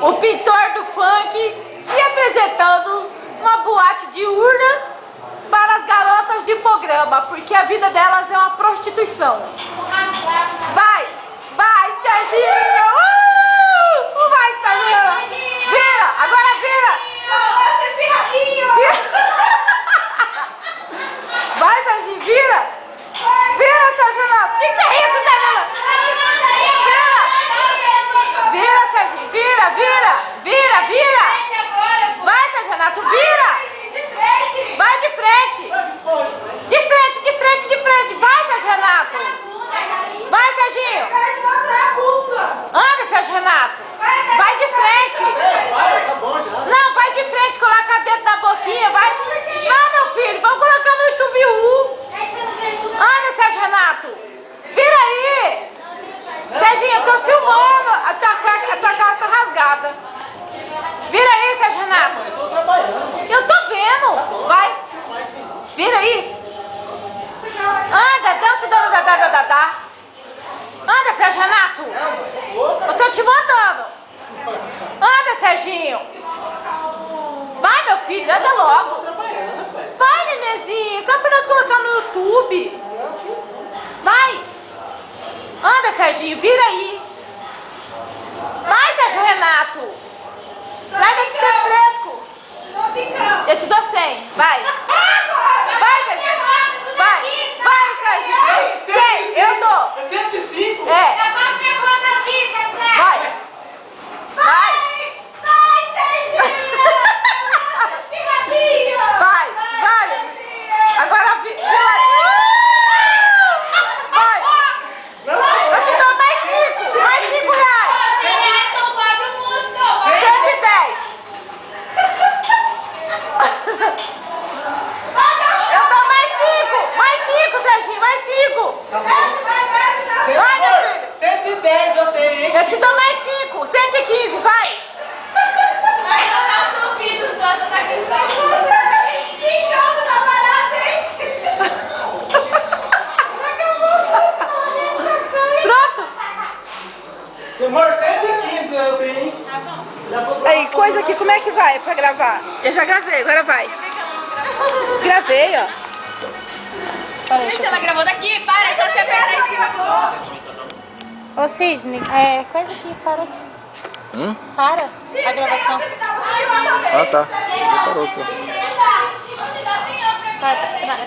O pintor do funk se apresentando numa boate diurna para as garotas de programa, porque a vida delas é uma prostituição. Vai, vai, Serginho! Vai, Serginho! Vira, agora vira! Vai, Serginho, vira! Vira, Serginho! O que é isso, Serginho? Vira! Vira, Serginho! Vira, vira! Vira, vira! Vai, Serginho, vira! Vai de frente! De frente, de frente, de frente! Vai, Serginho! Vai, Serginho! Anda, Sérgio Renato! Vai de frente! Não, vai de frente, coloca dentro da boquinha, vai! Vai, meu filho, vamos colocar no YouTube U! Anda, Sérgio Renato! Vira aí! Serginho, eu tô filmando! A tua calça tá rasgada! Vira aí, Sérgio Renato! Eu tô vendo! Vai! Vira aí! Anda, dança da. Anda, Sérgio Renato! Eu tô te mandando! Anda, Serginho! Vai, meu filho, anda logo! Vai, nenenzinho! Só pra nós colocar no YouTube! Vai! Anda, Serginho, vira aí! Vai, Sérgio Renato! Larga de ser fresco! Eu te dou 100, vai! Vai, Serginho! Vai! Vai, Serginho! 100, eu dou! 105? É! Vai! Vai! Vai! Vai! Agora vai! Eu te dou mais 5! Mais 5 reais! 110! Eu dou mais 5! Mais 5, Serginho! Mais 5! Vai, meu filho! 110 eu tenho, hein? Eu te dou mais 5! 115, vai! Pronto? Amor, 115 eu tenho, hein? Aí, coisa aqui, como é que vai pra gravar? Eu já gravei, agora vai. Gravei, ó. Gente, ela gravou daqui, para, é só você apertar em cima do... Ô Sidney, coisa que parou aqui. Para a gravação. Ah, tá. Parou aqui. Para.